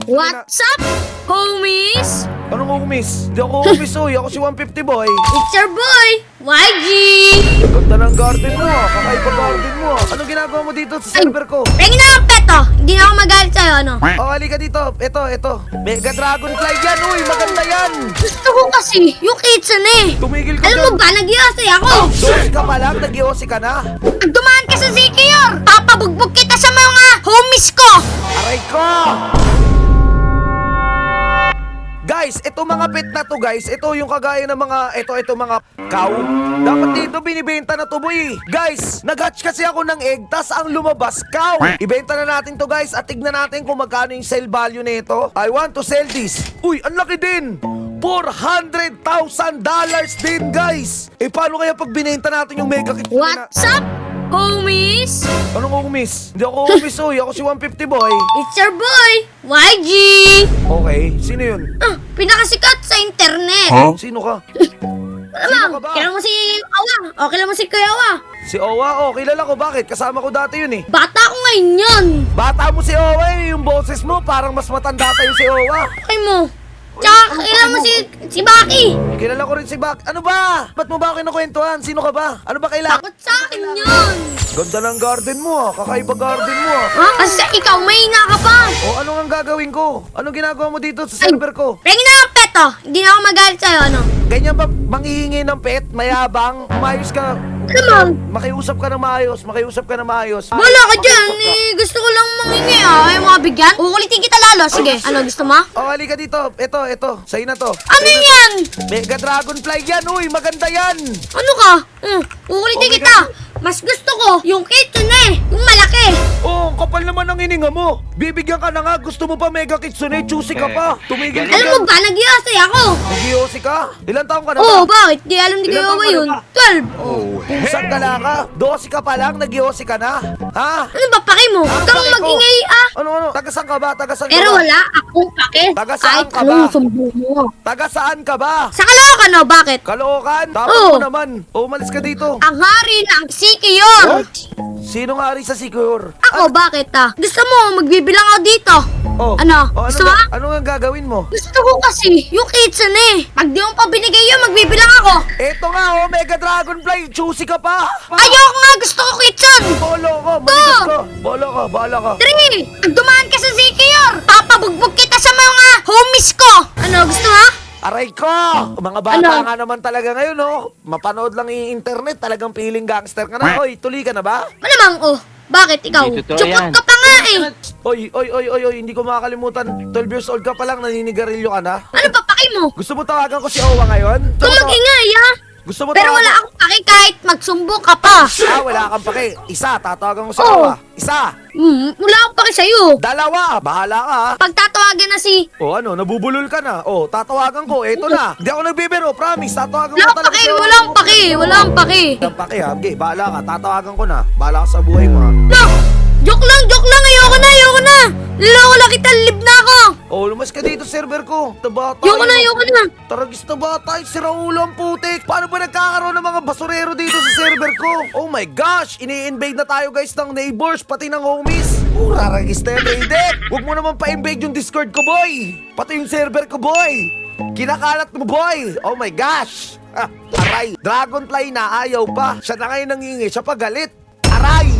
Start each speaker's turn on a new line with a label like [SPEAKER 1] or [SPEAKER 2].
[SPEAKER 1] Ito na.
[SPEAKER 2] What's up, homies?
[SPEAKER 1] Anong homies? Hindi ako homies, oy. Ako si 150 boy.
[SPEAKER 2] It's your boy, YG!
[SPEAKER 1] Ganda ng garden mo, kakaiba garden mo. Anong ginagawa mo dito sa server ko?
[SPEAKER 2] Pengi na ang peto! Hindi na ako magalit sa'yo, ano?
[SPEAKER 1] Oh, halika dito. Ito. Mega Dragonfly yan, uy. Maganda yan.
[SPEAKER 2] Gusto ko kasi yung kitsune eh.
[SPEAKER 1] Tumigil ka
[SPEAKER 2] Alam mo
[SPEAKER 1] dyan.
[SPEAKER 2] ba, nag-iosay ako.
[SPEAKER 1] Dosi ka pa lang, nag-iossi ka na.
[SPEAKER 2] Pag dumaan ka sa Zikior, papabugbog kita sa mga homies ko!
[SPEAKER 1] Aray ko! Guys, ito mga pet na to guys, ito yung kagaya ng mga, ito mga cow. Dapat dito binibenta na to boy. Guys, nag-hatch kasi ako ng egg, tas ang lumabas, cow. Ibenta na natin to guys, at tignan natin kung magkano yung sale value nito. I want to sell this. Uy, ang laki din. $400,000 din guys. Eh paano kaya pag binenta natin yung mega kit?
[SPEAKER 2] What's up, homies?
[SPEAKER 1] Anong homies? Hindi ako homies, oy. Ako si 150 boy.
[SPEAKER 2] It's your boy, YG!
[SPEAKER 1] Okay, sino yun?
[SPEAKER 2] Pinakasikat sa internet.
[SPEAKER 1] Sino ka?
[SPEAKER 2] Alam,
[SPEAKER 1] ka ba?
[SPEAKER 2] kilala mo si Awa. O, kilala mo si Kuya Awa.
[SPEAKER 1] Si Owa, oh, kilala ko. Bakit? Kasama ko dati yun eh.
[SPEAKER 2] Bata ko ngayon yun.
[SPEAKER 1] Bata mo si Owa eh. Yung boses mo parang mas matanda sa'yo si Owa.
[SPEAKER 2] Okay mo. Tsaka, kilala mo si Baki.
[SPEAKER 1] Kilala ko rin si Bak. Ano ba? Ba't mo ba ako kinukwentuhan? Sino ka ba? Ano ba kailangan?
[SPEAKER 2] Takot sa akin yun.
[SPEAKER 1] Ganda ng garden mo ah. Kakaiba garden mo ah.
[SPEAKER 2] Ha? Kasi ikaw, may nga ka pa.
[SPEAKER 1] O ano ang gagawin ko? Anong ginagawa mo dito sa server ko?
[SPEAKER 2] Pengi na ang peto. Hindi na ako magalit sa'yo, ano?
[SPEAKER 1] Ganyan ba manghihingi ng pet? Mayabang? Umayos ka?
[SPEAKER 2] Ano?
[SPEAKER 1] Makiusap ka na maayos.
[SPEAKER 2] Wala ka dyan. Eh, gusto ko lang mangingi, ah. Ay, mga bigyan. Ukulitin kita lalo. Sige, ano gusto mo?
[SPEAKER 1] O, halika dito. Ito. Sa'yo na to.
[SPEAKER 2] Ano yan?
[SPEAKER 1] Mega Dragonfly yan, uy. Maganda yan.
[SPEAKER 2] Ano ka? Ukulitin kita. Mas gusto ko yung kitsune. Yung malaki.
[SPEAKER 1] Oh, ang kapal naman ng hininga mo. Bibigyan ka na nga. Gusto mo pa mega kitsune? Choosy ka pa. Tumigil ka
[SPEAKER 2] Alam mo ba, nag-iosay ako.
[SPEAKER 1] Nag-iossi ka? Ilan taon ka na ba?
[SPEAKER 2] Oo, bakit? Di alam ni
[SPEAKER 1] Ilan
[SPEAKER 2] Kuya
[SPEAKER 1] taon
[SPEAKER 2] Awa
[SPEAKER 1] ka na
[SPEAKER 2] yun.
[SPEAKER 1] ba?
[SPEAKER 2] 12.
[SPEAKER 1] Pusang dala ka? 12 ka pa lang? Nag-iossi ka na? Ha?
[SPEAKER 2] Ano ba paki mo? Huwag kang
[SPEAKER 1] Pake ko.
[SPEAKER 2] mag-ingay, ah.
[SPEAKER 1] Ano? Taga-saan ka ba? Taga-saan ka
[SPEAKER 2] Pero
[SPEAKER 1] ba?
[SPEAKER 2] wala akong pake.
[SPEAKER 1] Taga saan ka
[SPEAKER 2] Kahit
[SPEAKER 1] ba?
[SPEAKER 2] sumbong mo.
[SPEAKER 1] Taga-saan ka ba?
[SPEAKER 2] Sa Caloocan, no? Bakit?
[SPEAKER 1] Kaloocan? Tapos
[SPEAKER 2] Oo.
[SPEAKER 1] mo naman. O, umalis ka dito.
[SPEAKER 2] Ang hari ng Sikiyor.
[SPEAKER 1] Sino nga rin sa Secure?
[SPEAKER 2] Ako, bakit ah? Gusto mo, magbibilang ako dito.
[SPEAKER 1] Oh.
[SPEAKER 2] Ano?
[SPEAKER 1] Oh,
[SPEAKER 2] Gusto
[SPEAKER 1] ano,
[SPEAKER 2] mo?
[SPEAKER 1] ano nga gagawin mo?
[SPEAKER 2] Gusto ko kasi, yung kitsune. Pag di mo pa binigay yun, magbibilang ako.
[SPEAKER 1] Eto nga, oh, Mega Dragonfly. Choosy ka pa.
[SPEAKER 2] Ayoko nga, gusto ko kitsun.
[SPEAKER 1] Bolo ko, manigas ka. Bahala ka.
[SPEAKER 2] 3. Pag dumaan ka sa Sikiyor, papabugbog kita sa mga homies ko. Ano, gusto mo?
[SPEAKER 1] Aray ko! Mga bata
[SPEAKER 2] Ano?
[SPEAKER 1] nga naman talaga ngayon, oh. Mapanood lang yung internet, talagang feeling gangster ka na. Oy, tuloy ka na ba?
[SPEAKER 2] Malamang, oh. Bakit ikaw?
[SPEAKER 3] Hindi totoo
[SPEAKER 2] Chupot
[SPEAKER 3] yan.
[SPEAKER 2] ka pa nga eh.
[SPEAKER 1] Oy, hindi ko makakalimutan. 12 years old ka pa lang, naninigarilyo ka na.
[SPEAKER 2] Ano pa paki mo?
[SPEAKER 1] Gusto mo tawagan ko si Owa ngayon?
[SPEAKER 2] Kung mag-ingay ah.
[SPEAKER 1] Gusto mo
[SPEAKER 2] Pero
[SPEAKER 1] tawagan?
[SPEAKER 2] wala akong paki kahit magsumbong ka pa.
[SPEAKER 1] Wala kang pake. Isa, tatawagan ko si
[SPEAKER 2] Oo.
[SPEAKER 1] Owa. Isa.
[SPEAKER 2] Wala akong paki sa'yo.
[SPEAKER 1] Dalawa, bahala ka ha.
[SPEAKER 2] Pag tatawagan na si...
[SPEAKER 1] O ano, nabubulol ka na. O, tatawagan ko. Eto na. Hindi ako nagbibiro, promise. Tatawagan
[SPEAKER 2] Wala
[SPEAKER 1] ko
[SPEAKER 2] akong
[SPEAKER 1] talaga
[SPEAKER 2] paki,
[SPEAKER 1] si Owa.
[SPEAKER 2] wala akong paki, wala akong paki.
[SPEAKER 1] Walang pake ha. Okay, bahala ka. Tatawagan ko na. Bahala ka sa buhay mo ha.
[SPEAKER 2] No! Joke lang, ayoko na. Liloko lang kita, live na ako.
[SPEAKER 1] Oh, lumas ka dito sa server ko. Tabata.
[SPEAKER 2] Ayoko na.
[SPEAKER 1] Taragis na bata, siraulo ang putik. Paano ba nagkakaroon ng mga basurero dito sa server ko? Oh my gosh, ini-invade na tayo guys ng neighbors, pati ng homies. Raragis na yan, Raiden. Huwag mo naman pa-invade yung Discord ko, boy. Pati yung server ko, boy. Kinakalat mo, boy. Oh my gosh. Aray, Dragonfly na ayaw pa. Siya na ngayon nangingi, siya pa galit. Aray.